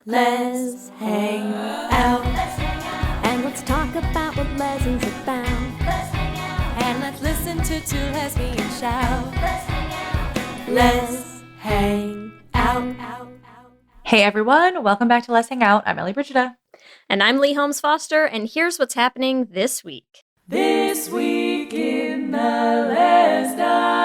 Lez Hang Out. And let's talk about what lessons about. And let's listen to two lesbians shout. Lez Hang Out. Hey everyone, welcome back to Lez Hang Out. I'm Ellie Brigida. And I'm Leigh Holmes Foster, and here's what's happening this week. This week in the Lesdom.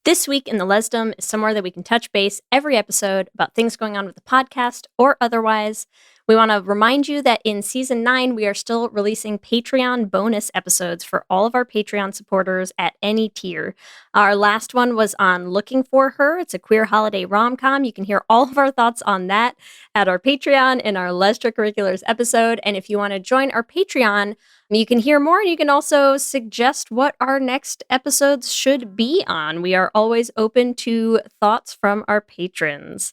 This week in the Lesdom is somewhere that we can touch base every episode about things going on with the podcast or otherwise. We want to remind you that in Season 9, we are still releasing Patreon bonus episodes for all of our Patreon supporters at any tier. Our last one was on Looking for Her. It's a queer holiday rom-com. You can hear all of our thoughts on that at our Patreon in our Lestra-Curriculars episode. And if you want to join our Patreon, you can hear more, and you can also suggest what our next episodes should be on. We are always open to thoughts from our patrons.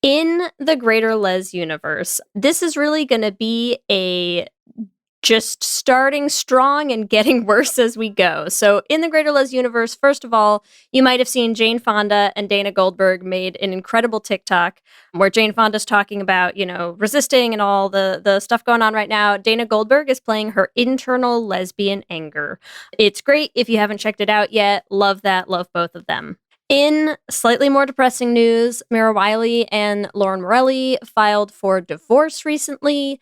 In the greater Les universe, this is really going to be a just starting strong and getting worse as we go. So in the greater Les universe, first of all, you might have seen Jane Fonda and Dana Goldberg made an incredible TikTok where Jane Fonda's talking about, resisting and all the stuff going on right now. Dana Goldberg is playing her internal lesbian anger. It's great. If you haven't checked it out yet, love that. Love both of them. In slightly more depressing news, Mira Wiley and Lauren Morelli filed for divorce recently.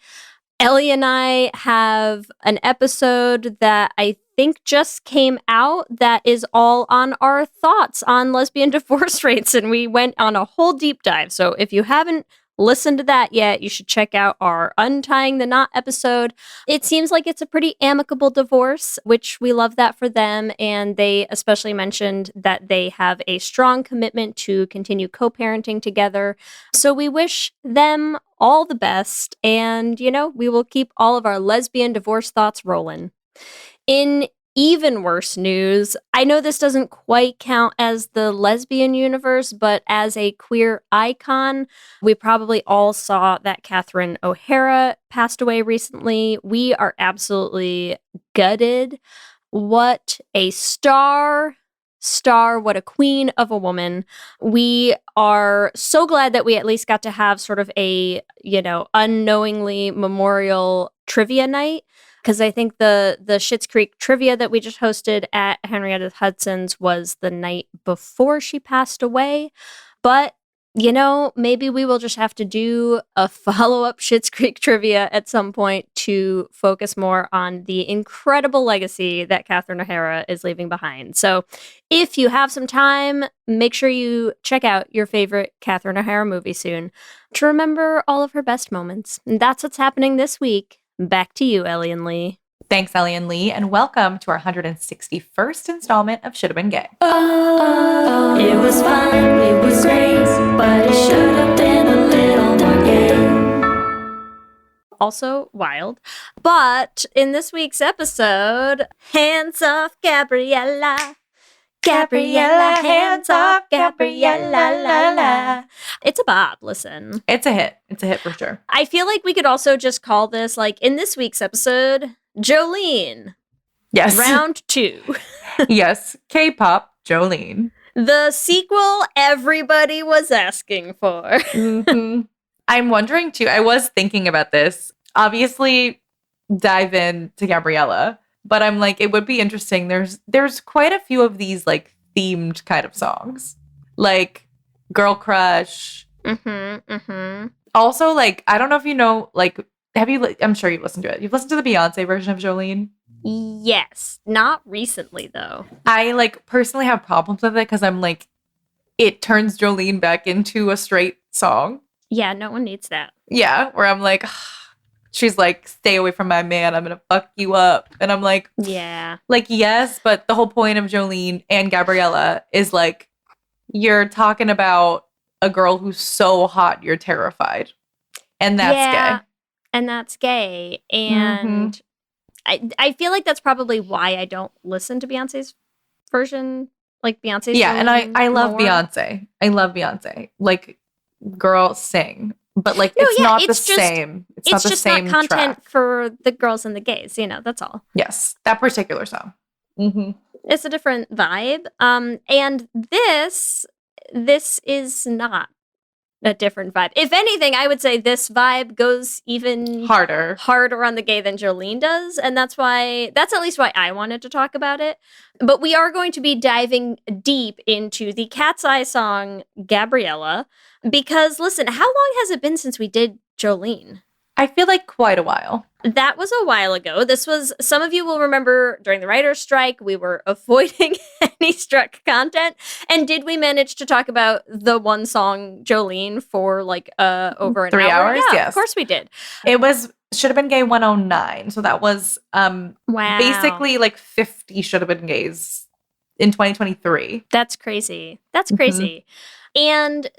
Ellie and I have an episode that I think just came out that is all on our thoughts on lesbian divorce rates, and we went on a whole deep dive. So if you haven't listened to that yet, you should check out our Untying the Knot episode. It seems like it's a pretty amicable divorce, which we love that for them. And they especially mentioned that they have a strong commitment to continue co-parenting together. So we wish them all the best. And, we will keep all of our lesbian divorce thoughts rolling. In even worse news, I know this doesn't quite count as the lesbian universe, but as a queer icon, we probably all saw that Catherine O'Hara passed away recently. We are absolutely gutted. What a star, what a queen of a woman. We are so glad that we at least got to have sort of a, unknowingly memorial trivia night. Because I think the Schitt's Creek trivia that we just hosted at Henrietta Hudson's was the night before she passed away. But, maybe we will just have to do a follow-up Schitt's Creek trivia at some point to focus more on the incredible legacy that Catherine O'Hara is leaving behind. So if you have some time, make sure you check out your favorite Catherine O'Hara movie soon to remember all of her best moments. And that's what's happening this week. Back to you, Ellie and Leigh. Thanks, Ellie and Leigh, and welcome to our 161st installment of Should Have Been Gay. Oh, it was fun, it was great, but it should have been a little more gay. Also wild. But in this week's episode, hands off Gabriela. Gabriela, hands off Gabriela, la la. It's a bop, listen. It's a hit. It's a hit for sure. I feel like we could also just call this, in this week's episode, Jolene. Yes. Round 2. Yes. K-pop Jolene. The sequel everybody was asking for. Mm-hmm. I'm wondering, too, I was thinking about this. Obviously, dive in to Gabriela. But I'm like, it would be interesting. There's quite a few of these themed kind of songs, like Girl Crush. Also, I don't know if you know, have you? I'm sure you've listened to it. You've listened to the Beyonce version of Jolene. Yes, not recently though. I personally have problems with it because I'm it turns Jolene back into a straight song. Yeah, no one needs that. Yeah, where I'm like. She's stay away from my man. I'm going to fuck you up. And I'm yeah. Yes, but the whole point of Jolene and Gabriela is you're talking about a girl who's so hot, you're terrified. And that's gay. And that's gay. And I feel like that's probably why I don't listen to Beyonce's version. Beyonce's Yeah, and I love more. Beyonce. I love Beyonce. Girl, sing. But it's not the same. It's not the just same not content track. for the girls and the gays, that's all. Yes, that particular song. Mm-hmm. It's a different vibe. And this is not a different vibe. If anything, I would say this vibe goes even Harder on the gay than Jolene does, and that's at least why I wanted to talk about it. But we are going to be diving deep into the Katseye song Gabriela, because listen, how long has it been since we did Jolene? I feel like quite a while. That was a while ago. This was, some of you will remember during the writer's strike, we were avoiding any struck content. And did we manage to talk about the one song Jolene for like over an 3 hour? hours? Yeah, Yes. Of course we did. It should have been gay 109. So that was Wow. basically like 50 should have been gays in 2023. That's crazy. That's crazy. And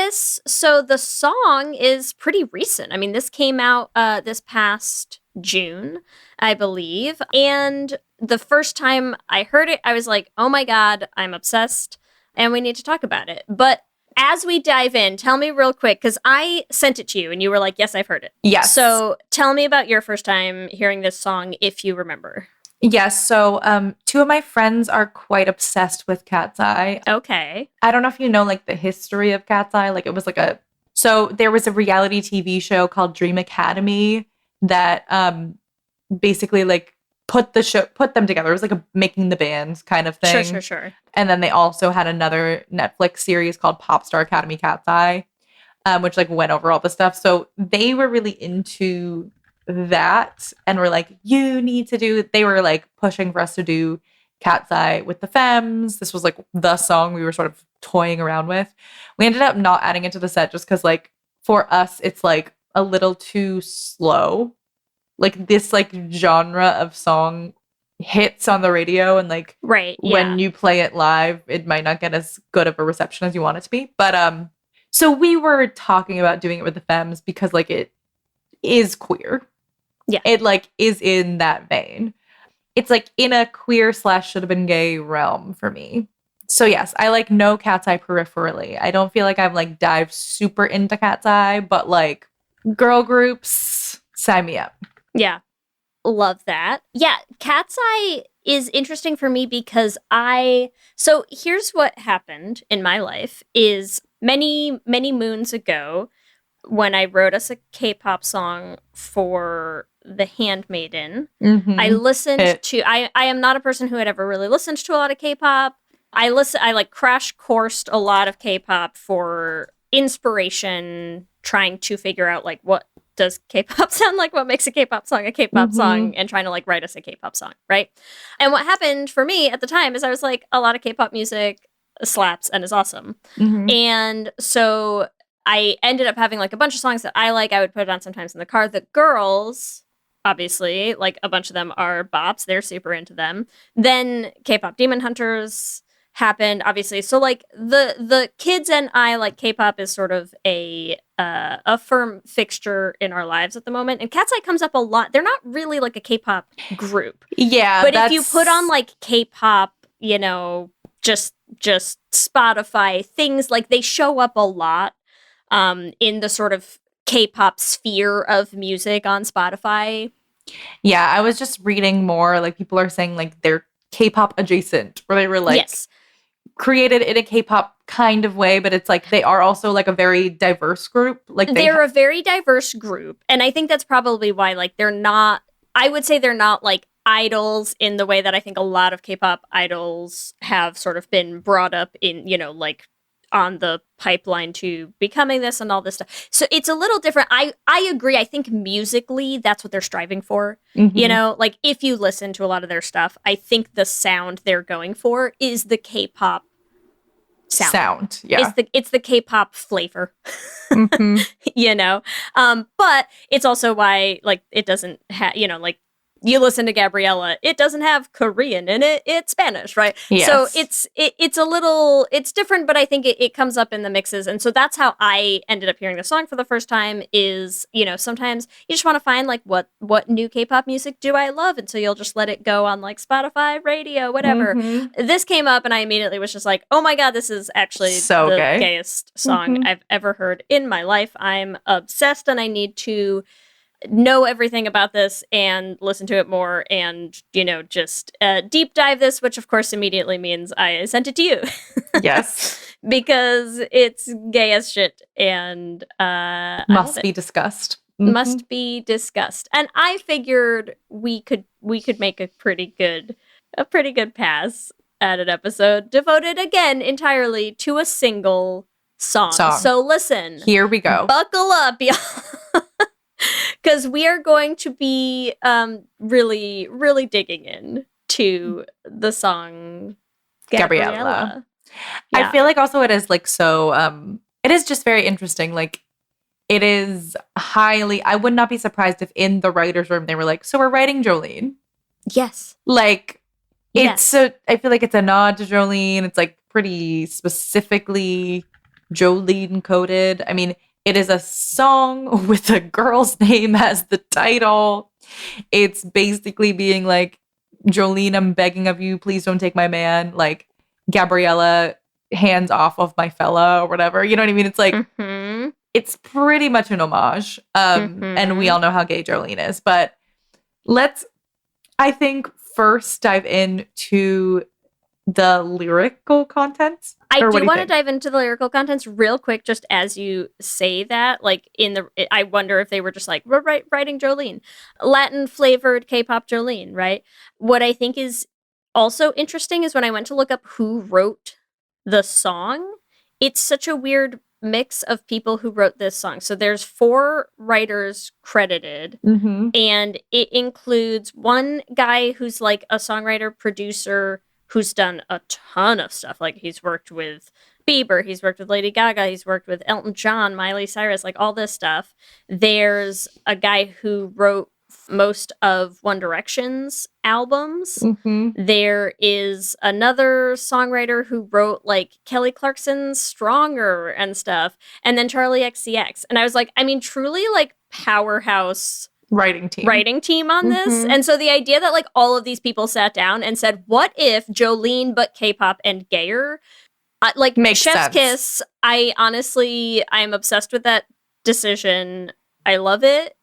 so the song is pretty recent. I mean, this came out this past June, I believe. And the first time I heard it, I was like, oh my God, I'm obsessed and we need to talk about it. But as we dive in, tell me real quick, because I sent it to you and you were like, yes, I've heard it. Yes. So tell me about your first time hearing this song, if you remember. Yes. So 2 of my friends are quite obsessed with Katseye. Okay. I don't know if you know like the history of Katseye. Like it was like so there was a reality TV show called Dream Academy that basically like put them together. It was like a Making the Band kind of thing. Sure. And then they also had another Netflix series called Popstar Academy Katseye, which like went over all the stuff. So they were really into that and were like, they were like pushing for us to do Katseye with the femmes. This was like the song we were sort of toying around with. We ended up not adding it to the set just because like for us it's like a little too slow. Like this like genre of song hits on the radio and like right, yeah. when you play it live it might not get as good of a reception as you want it to be. But so we were talking about doing it with the femmes because like it is queer. Yeah. It like is in that vein. It's like in a queer / should have been gay realm for me. So yes, I like know Katseye peripherally. I don't feel like I've like dived super into Katseye, but like girl groups, sign me up. Yeah. Love that. Yeah, Katseye is interesting for me because so here's what happened in my life is many, many moons ago when I wrote us a K-pop song for The Handmaiden, I listened to, I am not a person who had ever really listened to a lot of K-pop. I like crash coursed a lot of K-pop for inspiration, trying to figure out like what does K-pop sound like, what makes a K-pop song a K-pop song, and trying to like write us a K-pop song, right? And what happened for me at the time is I was like, a lot of K-pop music slaps and is awesome. And so I ended up having like a bunch of songs that I like. I would put it on sometimes in the car. The girls, obviously, like a bunch of them are bops. They're super into them. Then K-pop Demon Hunters happened, obviously. So like the kids and I, like K-pop is sort of a firm fixture in our lives at the moment. And Katseye comes up a lot. They're not really like a K-pop group. Yeah. But if you put on like K-pop, you know, just Spotify things, like they show up a lot in the sort of K-pop sphere of music on Spotify. Yeah, I was just reading more. Like people are saying like they're K-pop adjacent, where they were like created in a K-pop kind of way, but it's like they are also like a very diverse group. Like they're a very diverse group, and I think that's probably why like they're not. I would say they're not like idols in the way that I think a lot of K-pop idols have sort of been brought up in, you know, like on the pipeline to becoming this and all this stuff. So it's a little different. I agree. I think musically that's what they're striving for. You know, like if you listen to a lot of their stuff, I think the sound they're going for is the K-pop sound. Yeah. It's the K-pop flavor. You know? But it's also why like it doesn't have, you know, like you listen to Gabriela, it doesn't have Korean in it, it's Spanish, right? Yes. So it's a little, it's different, but I think it comes up in the mixes. And so that's how I ended up hearing the song for the first time is, you know, sometimes you just want to find like what new K-pop music do I love? And so you'll just let it go on like Spotify, radio, whatever. This came up and I immediately was just like, oh my God, this is actually so the gay. gayest song I've ever heard in my life. I'm obsessed and I need to know everything about this and listen to it more and, just deep dive this, which of course immediately means I sent it to you. Yes. Because it's gay as shit and Must be discussed. Must be discussed. And I figured we could make a pretty good pass at an episode devoted again entirely to a single song. So listen. Here we go. Buckle up, y'all. Because we are going to be really, really digging in to the song Gabriela. Yeah. I feel like also it is like so it is just very interesting. Like it is highly, I would not be surprised if in the writer's room they were like, so we're writing Jolene. Yes. Like it's I feel like it's a nod to Jolene. It's like pretty specifically Jolene coded. I mean, it is a song with a girl's name as the title. It's basically being like, Jolene, I'm begging of you, please don't take my man. Like Gabriela, hands off of my fella or whatever. You know what I mean? It's like, it's pretty much an homage. And we all know how gay Jolene is. But let's, I think, first dive into the lyrical contents. I do want to dive into the lyrical contents real quick, just as you say that. Like I wonder if they were just like, we're writing Jolene, Latin flavored K-pop Jolene, right? What I think is also interesting is when I went to look up who wrote the song, it's such a weird mix of people who wrote this song. So there's 4 writers credited, and it includes one guy who's like a songwriter producer who's done a ton of stuff. Like he's worked with Bieber, he's worked with Lady Gaga, he's worked with Elton John, Miley Cyrus, like all this stuff. There's a guy who wrote most of One Direction's albums. There is another songwriter who wrote like Kelly Clarkson's Stronger and stuff, and then Charlie XCX. And I was like, I mean, truly like powerhouse writing team on this. And so the idea that like all of these people sat down and said, what if Jolene but K-pop and gayer? Like makes Chef's sense. Kiss. I'm obsessed with that decision. I love it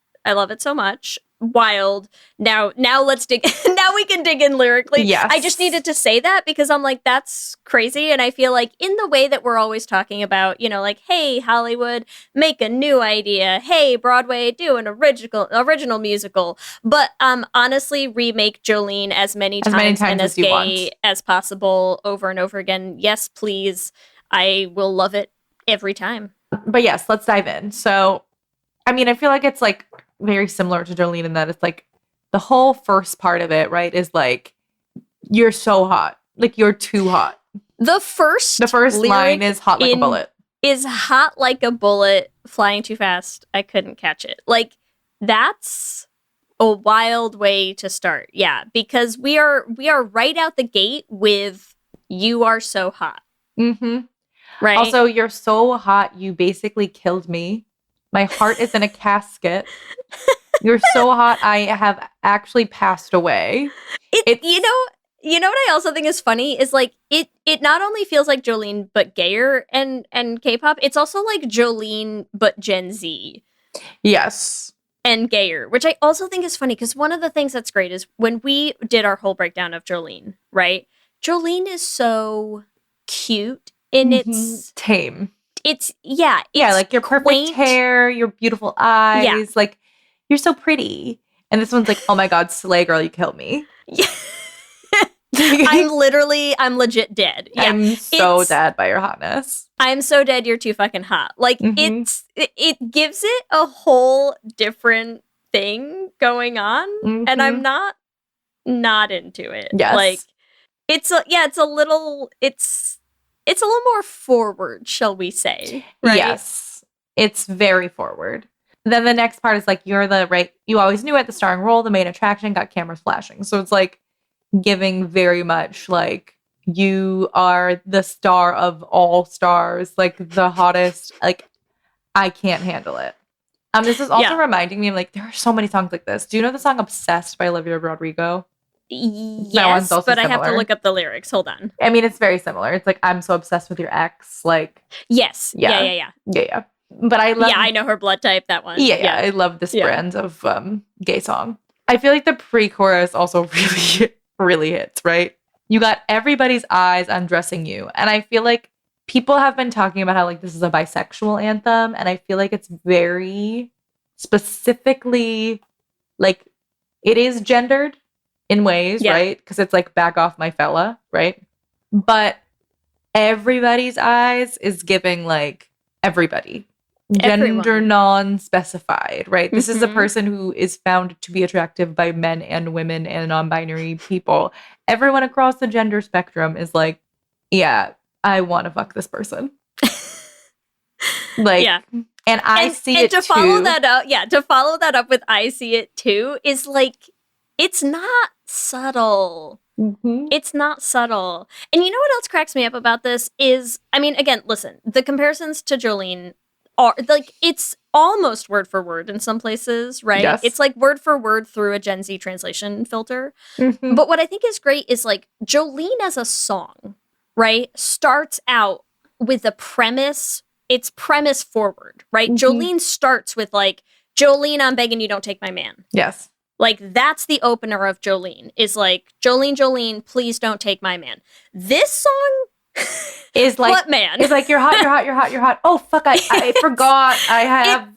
so much. Wild. Now let's dig. Now we can dig in lyrically. Yes. I just needed to say that because I'm like, that's crazy. And I feel like in the way that we're always talking about, like, hey, Hollywood, make a new idea. Hey, Broadway, do an original musical. But honestly, remake Jolene as many times and as gay as possible over and over again. Yes, please. I will love it every time. But yes, let's dive in. So, I mean, I feel like it's like very similar to Jolene in that it's like the whole first part of it, right, is like, you're so hot. Like, you're too hot. The first line is hot like a bullet. Is hot like a bullet, flying too fast. I couldn't catch it. Like, that's a wild way to start. Yeah, because we are right out the gate with you are so hot. Right? Also, you're so hot, you basically killed me. My heart is in a casket. You're so hot, I have actually passed away. You know what I also think is funny is like it not only feels like Jolene but gayer and K-pop, it's also like Jolene but Gen Z. Yes. And gayer, which I also think is funny because one of the things that's great is when we did our whole breakdown of Jolene, right? Jolene is so cute in its tame. It's like your perfect quaint hair, your beautiful eyes, like you're so pretty. And this one's like, oh my God, slay girl, you killed me. Yeah. I'm legit dead. Yeah. I'm so dead by your hotness. I'm so dead, you're too fucking hot. Like it gives it a whole different thing going on, and I'm not into it. Yes. Like it's a little more forward, shall we say. Right? Yes. It's very forward. Then the next part is like, you always knew it, the starring role, the main attraction, got cameras flashing. So it's like giving very much like, you are the star of all stars, like the hottest, like I can't handle it. This is also reminding me of like, there are so many songs like this. Do you know the song Obsessed by Olivia Rodrigo? Yes, but similar. I have to look up the lyrics. Hold on. I mean, it's very similar. It's like, I'm so obsessed with your ex. Like, yes. Yeah. But I love... Yeah, I know her blood type, that one. Yeah, I love this brand of gay song. I feel like the pre-chorus also really hits, right? You got everybody's eyes undressing you. And I feel like people have been talking about how like this is a bisexual anthem. And I feel like it's very specifically like it is gendered in ways, right? Because it's like back off my fella, right? But everybody's eyes is giving like everybody. Gender non-specified, right? This is a person who is found to be attractive by men and women and non-binary people. Everyone across the gender spectrum is like, yeah, I want to fuck this person. Like, and I see it to too. follow that up, to follow that up with I see it too is like, it's not subtle. It's not subtle. And you know what else cracks me up about this is, I mean, again, listen, the comparisons to Jolene are like, it's almost word for word in some places, right? Yes. It's like word for word through a Gen Z translation filter. But what I think is great is like Jolene as a song, right, starts out with a premise. It's premise forward, right? Jolene starts with like, Jolene, I'm begging you, don't take my man. Yes. Like, that's the opener of Jolene, is like, Jolene, Jolene, please don't take my man. This song is like, what man? It's like, you're hot, you're hot, you're hot, you're hot. Oh, fuck, I forgot I have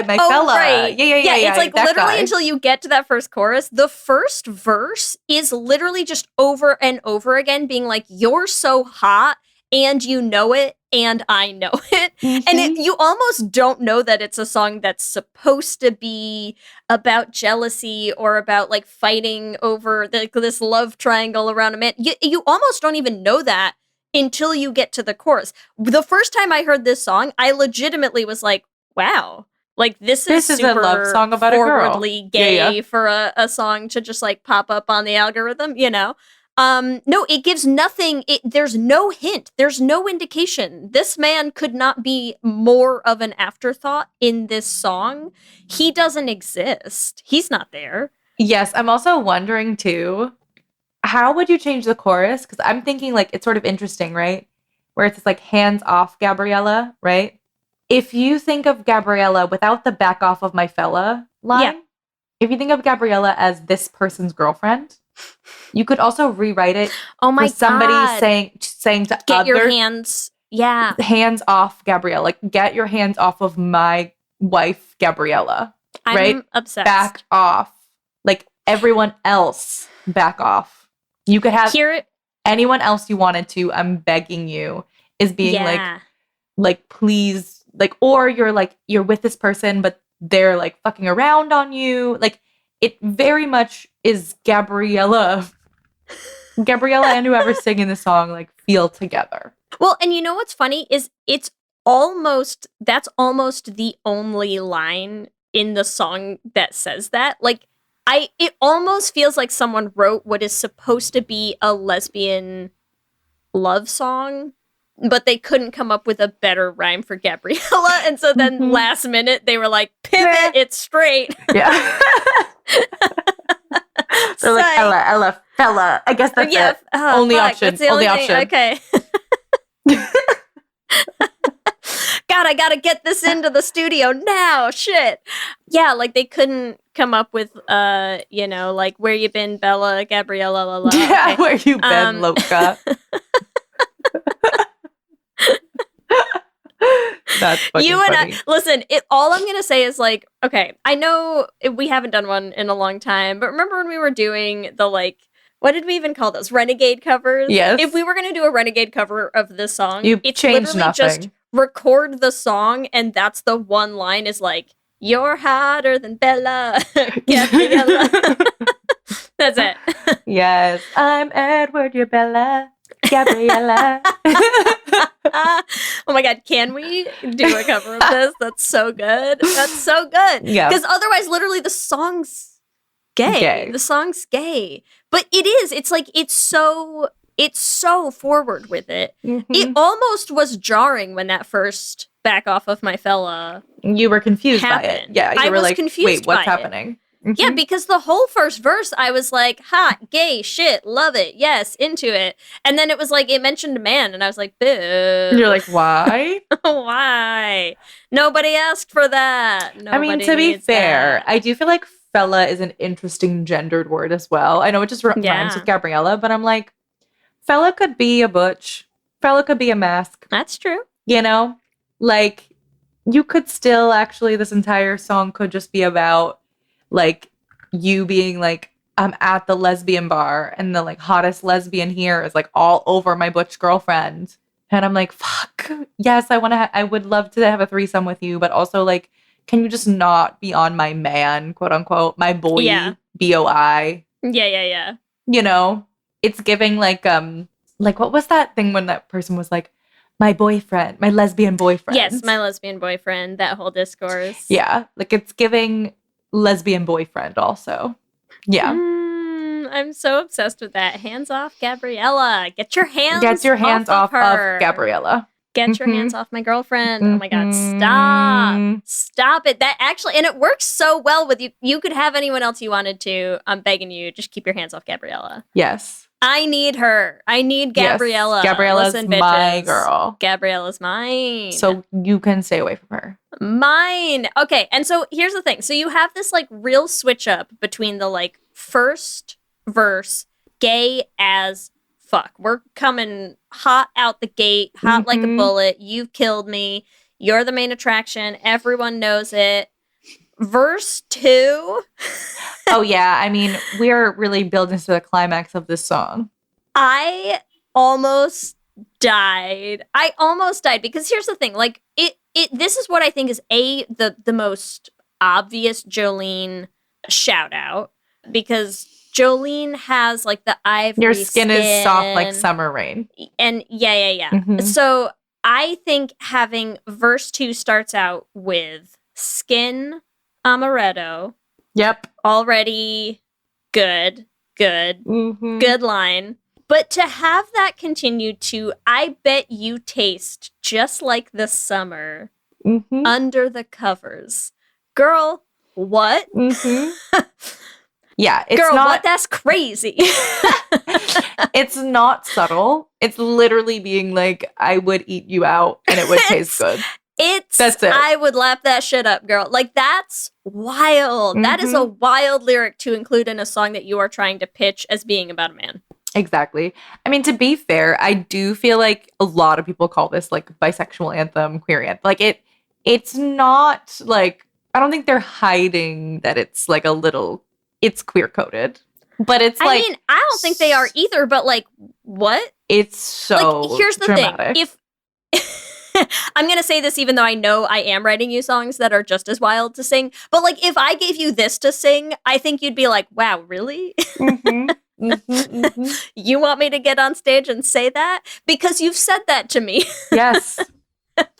my fella. Right. Yeah. It's like literally guy. until you get to that first chorus, the first verse is literally just over and over again being like, you're so hot and you know it and I know it. And you almost don't know that it's a song that's supposed to be about jealousy or about like fighting over this love triangle around a man. You almost don't even know that until you get to the chorus. The first time I heard this song, I legitimately was like, wow. Like, this is super a love song about a girl. forwardly gay for a song to just like pop up on the algorithm, you know? No, it gives nothing. There's no hint. There's no indication. This man could not be more of an afterthought in this song. He doesn't exist. He's not there. Yes, I'm also wondering too, how would you change the chorus? Because I'm thinking like it's sort of interesting, right? Where it's like hands off Gabriela, right? If you think of Gabriela without the back off of my fella line, if you think of Gabriela as this person's girlfriend, you could also rewrite it. Oh my for somebody God. saying to Get your other hands. hands off Gabriela. Like, get your hands off of my wife, Gabriela. Right? I'm obsessed. Back off. Like, everyone else, back off. You could have anyone else you wanted to. I'm begging you. Is being like, please, like, or you're with this person, but they're like fucking around on you. Like, it very much is Gabriela and whoever's singing the song like feel together. Well, and you know what's funny is that's almost the only line in the song that says that. Like, it almost feels like someone wrote what is supposed to be a lesbian love song, but they couldn't come up with a better rhyme for Gabriela, and so then last minute they were like, pivot, it's straight. Yeah. They're like, Ella, fella. I guess that's it. Only option. That's the only option. Okay. God, I gotta get this into the studio now. Shit. Yeah, like they couldn't come up with, like, where you been, Bella, Gabriela, la la. Yeah, okay. where you been, Loca. That's fucking you and funny. Listen, all I'm gonna say is like, okay, I know we haven't done one in a long time, but remember when we were doing the like, what did we even call those? Renegade covers? Yes. If we were gonna do a renegade cover of this song, it's changed literally nothing. just record the song, and that's the one line is like, "You're hotter than Bella, Gabriela." That's it. Yes, I'm Edward, you're Bella, Gabriela. Oh my God, can we do a cover of this? That's so good. That's so good. Yeah. Because otherwise, literally, the song's gay. The song's gay. But it is. It's like, it's so forward with it. It almost was jarring when that first back off of my fella You were confused happened. by it. Yeah, you I were was like, confused wait, what's by it. happening? Yeah, because the whole first verse, I was like, hot, gay, shit, love it, yes, into it. And then it was like, it mentioned a man, and I was like, boo. You're like, why? Why? Nobody asked for that. I mean, to be fair, I do feel like fella is an interesting gendered word as well. I know it just rhymes with Gabriela, but I'm like, fella could be a butch. Fella could be a mask. That's true. You know? Like, you could still actually, this entire song could just be about, like, you being like, I'm at the lesbian bar and the, like, hottest lesbian here is, like, all over my butch girlfriend. And I'm like, fuck. Yes, I would love to have a threesome with you, but also, like, can you just not be on my man, quote unquote, my boy, B-O-I? Yeah. You know? It's giving, like, what was that thing when that person was like, my boyfriend, my lesbian boyfriend? Yes, my lesbian boyfriend, that whole discourse. Yeah, like, it's giving lesbian boyfriend also. Yeah. I'm so obsessed with that. Hands off Gabriela. Get your hands off her. Of Gabriela. Get your hands off my girlfriend. Oh my God, stop. Stop it. That actually, and it works so well with you. You could have anyone else you wanted to. I'm begging you, just keep your hands off Gabriela. Yes. I need her. I need Gabriela. Yes. Gabriela's my girl. Gabriela's mine. So you can stay away from her. Mine. Okay, and so here's the thing. So you have this like real switch up between the like first verse, gay as fuck. We're coming hot out the gate, hot like a bullet. You've killed me. You're the main attraction. Everyone knows it. Verse 2. Oh, yeah. I mean, we're really building to the climax of this song. I almost died. Because here's the thing. Like, this is what I think is the most obvious Jolene shout out. Because Jolene has like the ivory Your skin is soft like summer rain. And yeah. So I think having verse 2 starts out with skin amaretto. Yep. Already good. Good line. But to have that continue to, I bet you taste just like the summer under the covers. Girl, what? Yeah, it's Girl, not... what? That's crazy. It's not subtle. It's literally being like, I would eat you out and it would taste good. That's it. I would lap that shit up, girl. Like, that's wild. That is a wild lyric to include in a song that you are trying to pitch as being about a man. Exactly. I mean, to be fair, I do feel like a lot of people call this like bisexual anthem, queer anthem. Like it's not like, I don't think they're hiding that it's like a little, it's queer coded, but it's like, I mean, I don't think they are either, but like, what? It's so like, here's the dramatic. thing. If I'm going to say this even though I know I am writing you songs that are just as wild to sing, but like, if I gave you this to sing, I think you'd be like, wow, really? You want me to get on stage and say that? Because you've said that to me. Yes.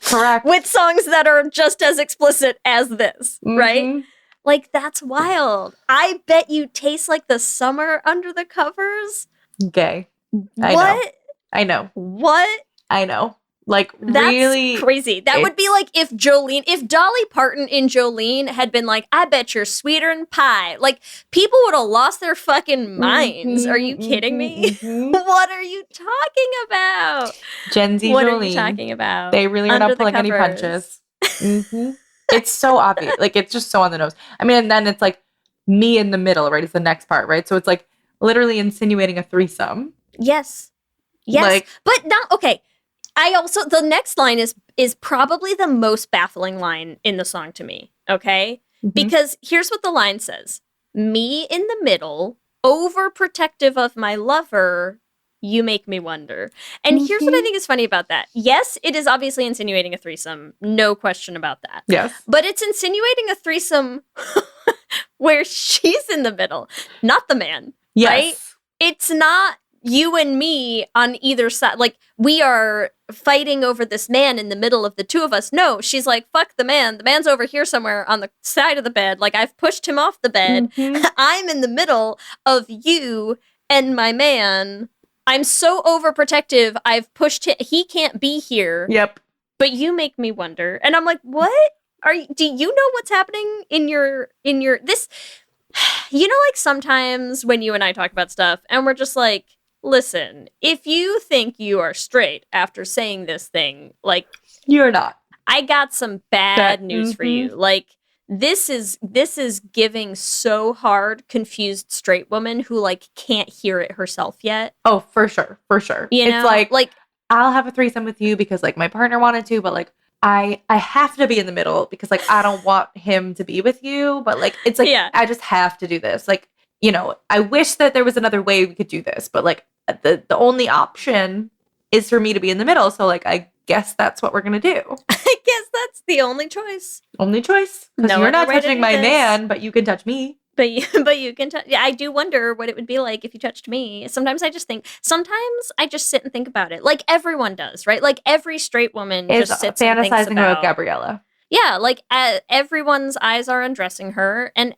Correct. With songs that are just as explicit as this, right? Like, that's wild. I bet you taste like the summer under the covers. Gay. I know. What? I know. Like, that's really crazy. That would be like if Dolly Parton in Jolene had been like, I bet you're sweeter than pie. Like, people would have lost their fucking minds. Are you kidding me? What are you talking about? Gen Z what Jolene. Are you talking about? They really are not pulling any punches. It's so obvious. Like, it's just so on the nose. I mean, and then it's like me in the middle, right? It's the next part, right? So it's like literally insinuating a threesome. Yes. Like, but not, okay. The next line is probably the most baffling line in the song to me, okay? Because here's what the line says. Me in the middle, overprotective of my lover, you make me wonder. And here's what I think is funny about that. Yes, it is obviously insinuating a threesome. No question about that. Yes. But it's insinuating a threesome where she's in the middle, not the man. Yes. Right? It's not you and me on either side. Like, we are fighting over this man in the middle of the two of us. No, she's like, fuck the man. The man's over here somewhere on the side of the bed. Like, I've pushed him off the bed. I'm in the middle of you and my man. I'm so overprotective. I've pushed him. He can't be here. Yep. But you make me wonder. And I'm like, what? Do you know what's happening in your this? You know, like sometimes when you and I talk about stuff and we're just like, listen, if you think you are straight after saying this thing, like, You're not. I got some bad news for you. Like, this is giving so hard confused straight woman who like can't hear it herself yet. Oh, for sure. For sure. You know? It's like I'll have a threesome with you because like my partner wanted to, but like I have to be in the middle because like I don't want him to be with you, but like it's like I just have to do this. Like, you know, I wish that there was another way we could do this, but like the only option is for me to be in the middle. So like I guess that's what we're gonna do. I guess that's the only choice. Only choice. Because No you're other not way to touching do my this. man, but you can touch me. But you can touch. Yeah, I do wonder what it would be like if you touched me. Sometimes I just sit and think about it, like everyone does, right? Like every straight woman Is just sits and thinks fantasizing about Gabriela. Yeah, like everyone's eyes are undressing her, and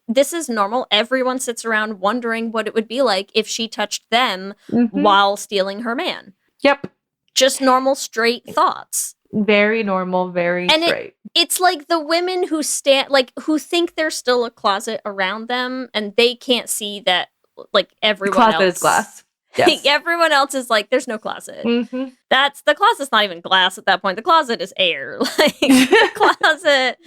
this is normal. Everyone sits around wondering what it would be like if she touched them while stealing her man. Yep. Just normal straight thoughts. Very normal, very straight. It's like the women who who think there's still a closet around them, and they can't see that like everyone else. Closet is glass. Yes. Everyone else is like, there's no closet. That's the closet's not even glass at that point. The closet is air. Like the closet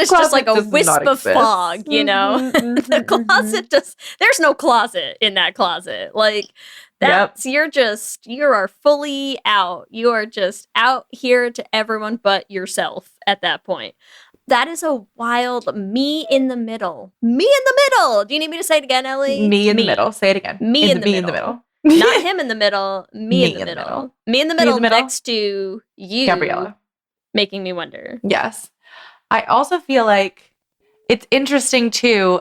is just like a wisp of fog, you know? The closet there's no closet in that closet. Like that's you are fully out. You are just out here to everyone but yourself at that point. That is a wild me in the middle. Me in the middle. Do you need me to say it again, Ellie? Me in the middle. Say it again. Me in the middle. Not him in the middle. Me in the middle. Me in the middle next to you. Gabriela. Making me wonder. Yes. I also feel like it's interesting too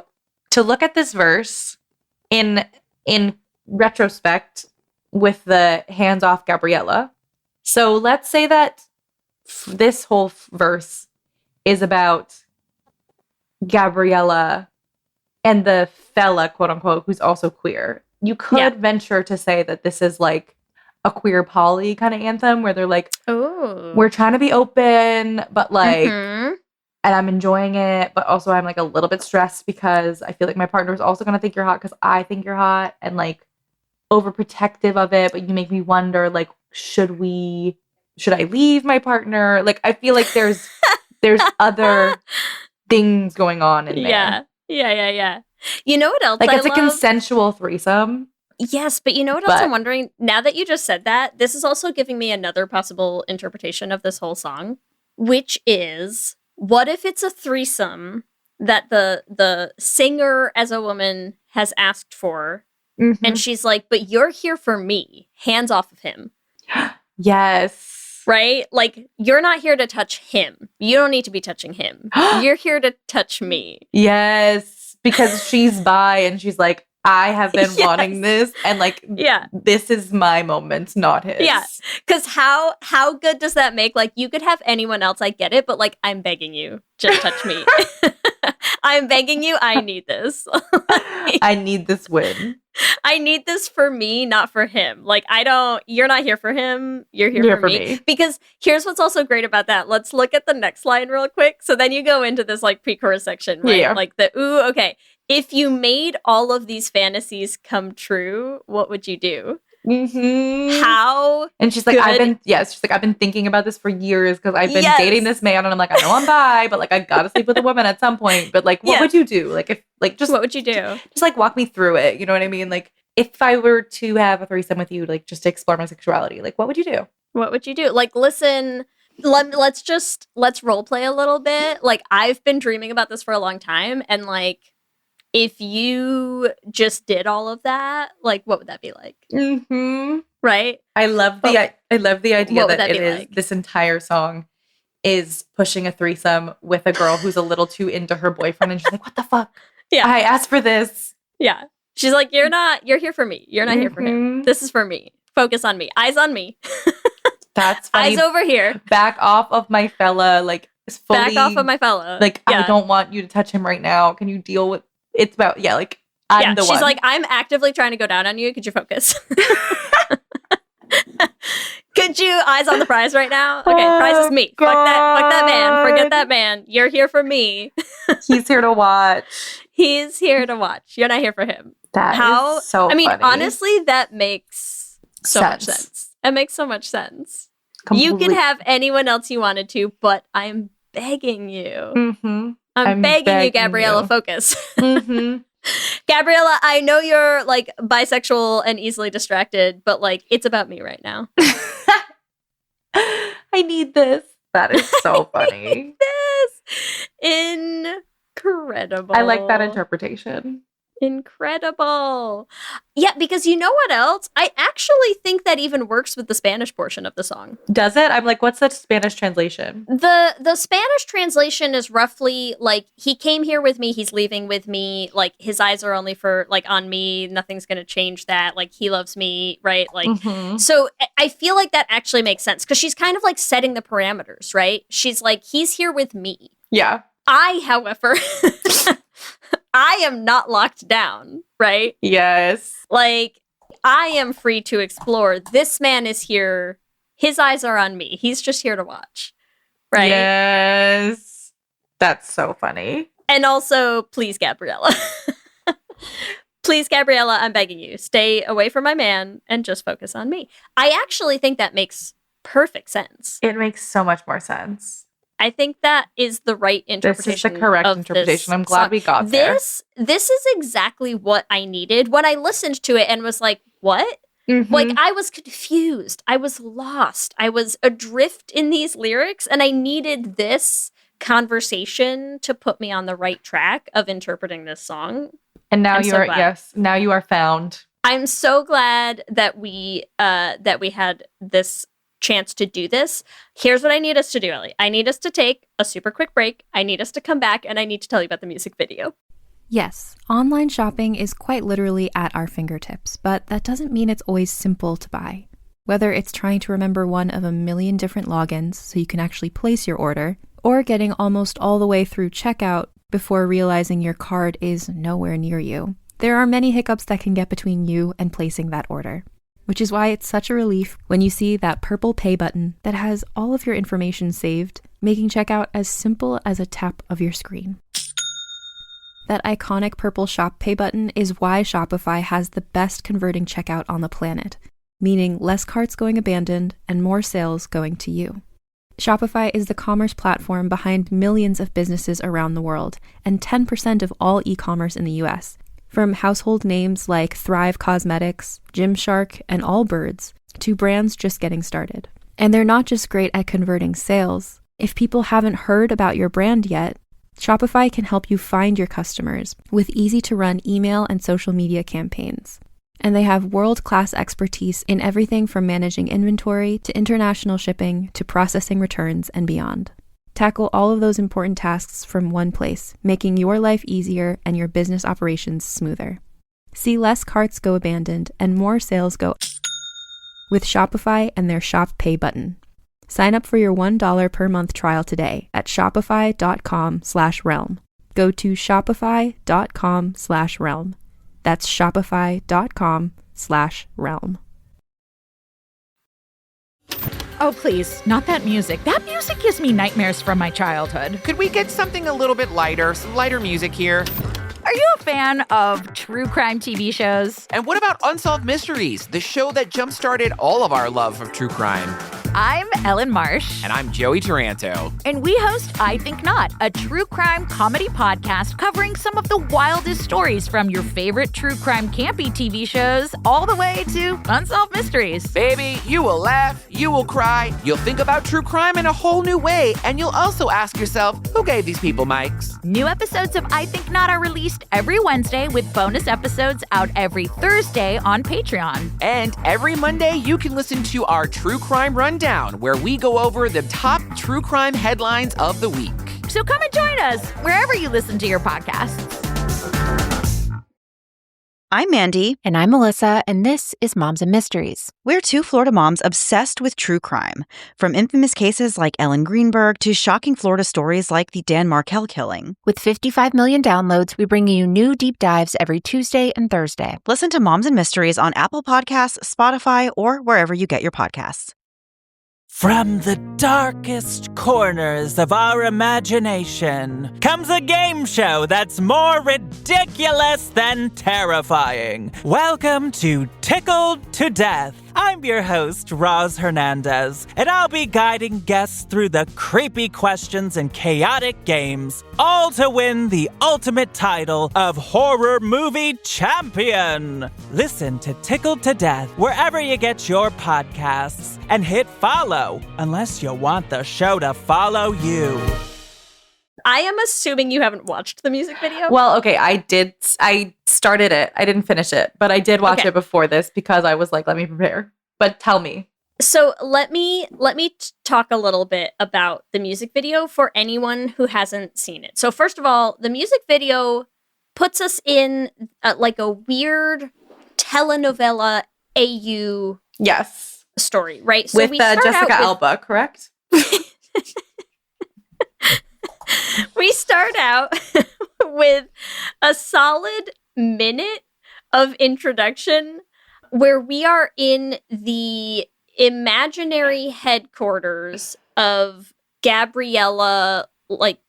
to look at this verse in retrospect with the hands off Gabriela. So let's say that this whole verse is about Gabriela and the fella, quote unquote, who's also queer. You could venture to say that this is like a queer poly kind of anthem where they're like, oh, we're trying to be open, but like, and I'm enjoying it, but also I'm like a little bit stressed because I feel like my partner is also going to think you're hot because I think you're hot, and like overprotective of it, but you make me wonder, like, should I leave my partner? Like, I feel like there's other things going on in there. Yeah. You know what else? Like, it's a consensual threesome. Yes, but you know what else I'm wondering? Now that you just said that, this is also giving me another possible interpretation of this whole song, which is, what if it's a threesome that the singer as a woman has asked for, and she's like, but you're here for me. Hands off of him. Yes. Right? Like, you're not here to touch him. You don't need to be touching him. You're here to touch me. Yes. Because she's bi and she's like, I have been wanting this, and like, this is my moment, not his. Yeah. Because how good does that make? Like, you could have anyone else, I get it, but like, I'm begging you, just touch me. I'm begging you, I need this. I need this win. I need this for me, not for him. Like, you're not here for him, you're here for me. Because here's what's also great about that. Let's look at the next line real quick. So then you go into this like pre-chorus section, right? Yeah. Like okay. If you made all of these fantasies come true, what would you do? How? And she's like, I've been thinking about this for years because I've been dating this man, and I'm like, I know I'm bi, but like, I gotta sleep with a woman at some point. But like, what would you do? Like, if like, just what would you do? Just like walk me through it. You know what I mean? Like, if I were to have a threesome with you, like, just to explore my sexuality, like, what would you do? What would you do? Like, listen. Let's role play a little bit. Like, I've been dreaming about this for a long time, and like, if you just did all of that, like, what would that be like? Right? I love the idea that this entire song is pushing a threesome with a girl who's a little too into her boyfriend, and she's like, what the fuck? Yeah. I asked for this. Yeah. She's like, you're here for me. You're not here for him. This is for me. Focus on me. Eyes on me. That's funny. Eyes over here. Back off of my fella. Like, back off of my fella. Like, I don't want you to touch him right now. Can you deal with it's about like, I'm the one. She's like, I'm actively trying to go down on you. Could you focus? Could you eyes on the prize right now? Okay, prize is me. Fuck that man. Forget that man. You're here for me. He's here to watch. He's here to watch. You're not here for him. That is so funny. Honestly, that makes so much sense. It makes so much sense. You can have anyone else you wanted to, but I'm begging you. Mm-hmm. I'm begging you, Gabriela, focus. Mm-hmm. Gabriela, I know you're like bisexual and easily distracted, but like it's about me right now. I need this. That is so funny. Incredible. I like that interpretation. Incredible. Yeah, because you know what else? I actually think that even works with the Spanish portion of the song. Does it? I'm like, what's the Spanish translation? The Spanish translation is roughly like, he came here with me, he's leaving with me, like his eyes are only for like on me, nothing's gonna change that, like he loves me, right? Like So I feel like that actually makes sense because she's kind of like setting the parameters, right? She's like, he's here with me. Yeah. I, however, I am not locked down, right? Yes. Like, I am free to explore. This man is here. His eyes are on me. He's just here to watch, right? Yes. That's so funny. And also, please, Gabriela. Please, Gabriela, I'm begging you. Stay away from my man and just focus on me. I actually think that makes perfect sense. It makes so much more sense. I think that is the right interpretation. This is the correct interpretation. I'm glad we got there. This is exactly what I needed when I listened to it and was like, what? Mm-hmm. Like, I was confused. I was lost. I was adrift in these lyrics, and I needed this conversation to put me on the right track of interpreting this song. And now now you are found. I'm so glad that we had this chance to do this. Here's what I need us to do, Ellie. I need us to take a super quick break. I need us to come back, and I need to tell you about the music video. Yes, online shopping is quite literally at our fingertips, but that doesn't mean it's always simple to buy. Whether it's trying to remember one of a million different logins so you can actually place your order, or getting almost all the way through checkout before realizing your card is nowhere near you, there are many hiccups that can get between you and placing that order. Which is why it's such a relief when you see that purple pay button that has all of your information saved, making checkout as simple as a tap of your screen. That iconic purple shop pay button is why Shopify has the best converting checkout on the planet, meaning less carts going abandoned and more sales going to you. Shopify is the commerce platform behind millions of businesses around the world and 10% of all e-commerce in the US. From household names like Thrive Cosmetics, Gymshark, and Allbirds, to brands just getting started. And they're not just great at converting sales. If people haven't heard about your brand yet, Shopify can help you find your customers with easy-to-run email and social media campaigns. And they have world-class expertise in everything from managing inventory to international shipping to processing returns and beyond. Tackle all of those important tasks from one place, making your life easier and your business operations smoother. See less carts go abandoned and more sales go with Shopify and their Shop Pay button. Sign up for your $1 per month trial today at shopify.com/realm. Go to shopify.com/realm. That's shopify.com/realm. Oh, please, not that music. That music gives me nightmares from my childhood. Could we get something a little bit lighter, some lighter music here? Are you a fan of true crime TV shows? And what about Unsolved Mysteries, the show that jump-started all of our love of true crime? I'm Ellen Marsh. And I'm Joey Taranto. And we host I Think Not, a true crime comedy podcast covering some of the wildest stories from your favorite true crime campy TV shows all the way to Unsolved Mysteries. Baby, you will laugh, you will cry, you'll think about true crime in a whole new way, and you'll also ask yourself, who gave these people mics? New episodes of I Think Not are released every Wednesday with bonus episodes out every Thursday on Patreon. And every Monday, you can listen to our True Crime Rundown, where we go over the top true crime headlines of the week. So come and join us wherever you listen to your podcasts. I'm Mandy. And I'm Melissa, and this is Moms and Mysteries. We're two Florida moms obsessed with true crime. From infamous cases like Ellen Greenberg to shocking Florida stories like the Dan Markel killing. With 55 million downloads, we bring you new deep dives every Tuesday and Thursday. Listen to Moms and Mysteries on Apple Podcasts, Spotify, or wherever you get your podcasts. From the darkest corners of our imagination comes a game show that's more ridiculous than terrifying. Welcome to Tickled to Death. I'm your host, Roz Hernandez, and I'll be guiding guests through the creepy questions and chaotic games, all to win the ultimate title of Horror Movie Champion. Listen to Tickled to Death wherever you get your podcasts, and hit follow unless you want the show to follow you. I am assuming you haven't watched the music video. Well, okay, I started it. I didn't finish it, but I did watch it before this because I was like, let me prepare. But tell me. So let me talk a little bit about the music video for anyone who hasn't seen it. So first of all, the music video puts us in like a weird telenovela AU story, right? So with Jessica Alba, correct? We start out with a solid minute of introduction where we are in the imaginary headquarters of Gabriela, like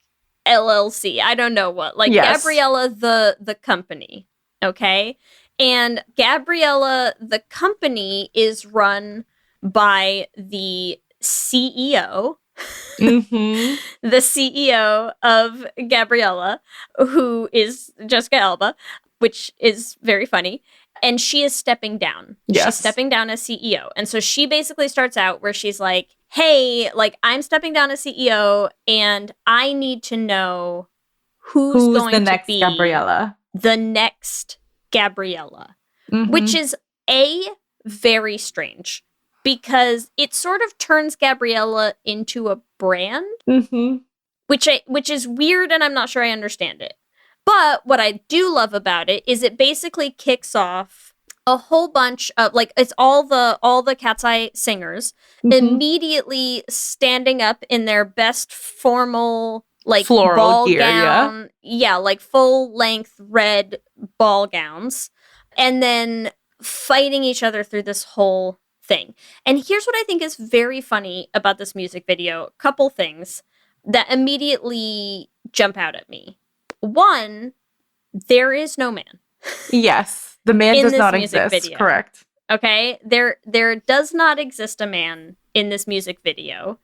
LLC. I don't know what, like Gabriela, the company. Okay. And Gabriela, the company is run by the CEO. Mm-hmm. The CEO of Gabriela, who is Jessica Alba, which is very funny. And she is stepping down. Yes. She's stepping down as CEO. And so she basically starts out where she's like, hey, like, I'm stepping down as CEO and I need to know who's going the to next be Gabriela. The next Gabriela, which is very strange. Because it sort of turns Gabriela into a brand, which is weird, and I'm not sure I understand it. But what I do love about it is it basically kicks off a whole bunch of, like, it's all the Katseye singers immediately standing up in their best formal, like, floral ball gear, gown, like full length red ball gowns, and then fighting each other through this whole thing. And here's what I think is very funny about this music video. A couple things that immediately jump out at me. One, there is no man. Yes, the man does not exist. Video. Correct. Okay, there does not exist a man in this music video.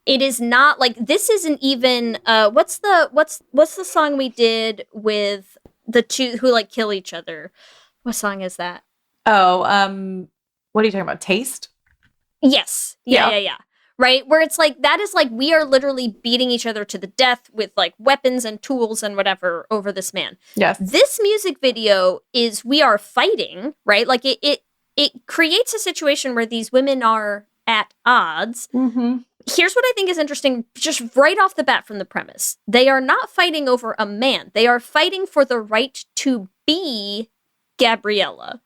It is not like, this isn't even what's the song we did with the two who like kill each other? What song is that? Oh, what are you talking about? Taste? Yes. Yeah. Right? Where it's like, that is like, we are literally beating each other to the death with like weapons and tools and whatever over this man. Yes. This music video is, we are fighting, right? Like it creates a situation where these women are at odds. Here's what I think is interesting, just right off the bat from the premise. They are not fighting over a man. They are fighting for the right to be Gabriela.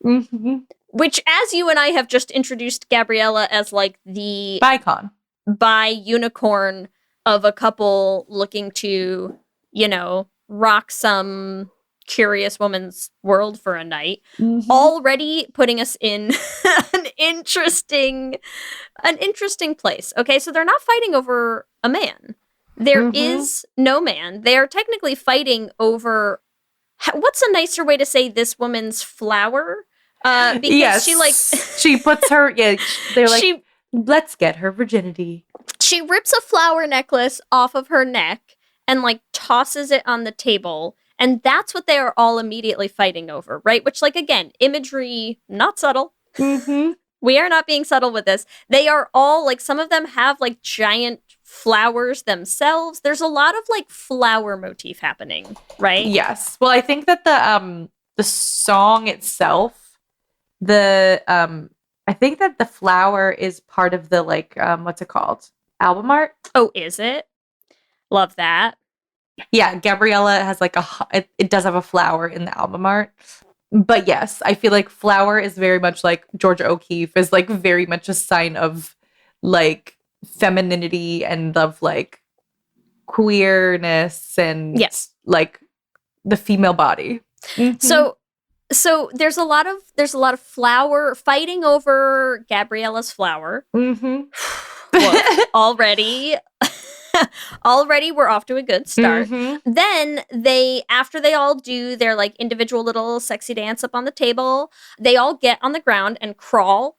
Which, as you and I have just introduced Gabriela as like the bi unicorn of a couple looking to, you know, rock some curious woman's world for a night, already putting us in an interesting place. Okay, so they're not fighting over a man. There is no man. They are technically fighting over, what's a nicer way to say this woman's flower? Because she puts her, they're like, let's get her virginity. She rips a flower necklace off of her neck and like tosses it on the table. And that's what they are all immediately fighting over, right? Which, like, again, imagery, not subtle. We are not being subtle with this. They are all like, some of them have like giant flowers themselves. There's a lot of like flower motif happening, right? Yes. Well, I think that the song itself, I think that the flower is part of the like what's it called? Album art? Oh, is it? Love that. Yeah, Gabriela has like it does have a flower in the album art. But yes, I feel like flower is very much like Georgia O'Keeffe is like very much a sign of like femininity and of like queerness and like the female body. So there's a lot of flower fighting over Gabriela's flower. Already we're off to a good start. Then after they all do their like individual little sexy dance up on the table, they all get on the ground and crawl,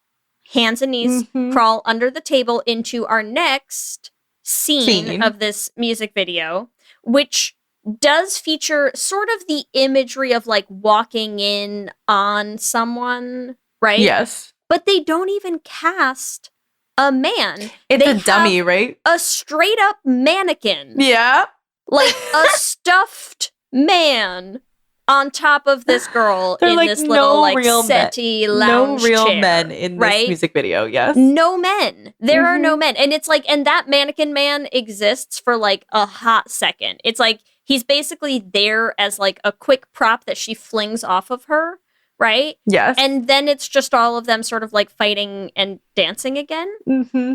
hands and knees, crawl under the table into our next scene of this music video, which does feature sort of the imagery of like walking in on someone, right? Yes. But they don't even cast a man. It's They a dummy, have right? A straight up mannequin. Yeah. Like a stuffed man on top of this girl They're in like this little no like real settee men. lounge No real chair, men in this right? music video, yes. No men. There are no men. And it's like, and that mannequin man exists for like a hot second. It's like he's basically there as like a quick prop that she flings off of her, right? Yes. And then it's just all of them sort of like fighting and dancing again,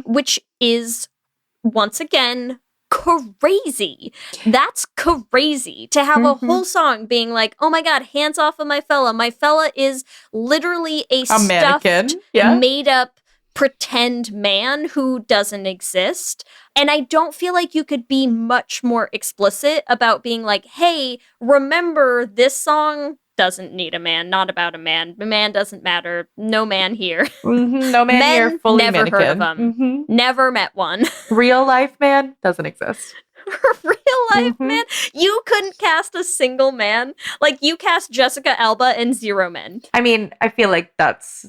which is once again crazy. That's crazy to have a whole song being like, oh my God, hands off of my fella. My fella is literally a stuffed, mannequin. made up pretend man who doesn't exist. And I don't feel like you could be much more explicit about being like, hey, remember this song doesn't need a man, not about a man. The man doesn't matter. No man here. No man Men, here, fully never mannequin. heard of them. Never met one. Real life man doesn't exist. Real life man? You couldn't cast a single man? Like, you cast Jessica Alba and 0 men. I mean, I feel like that's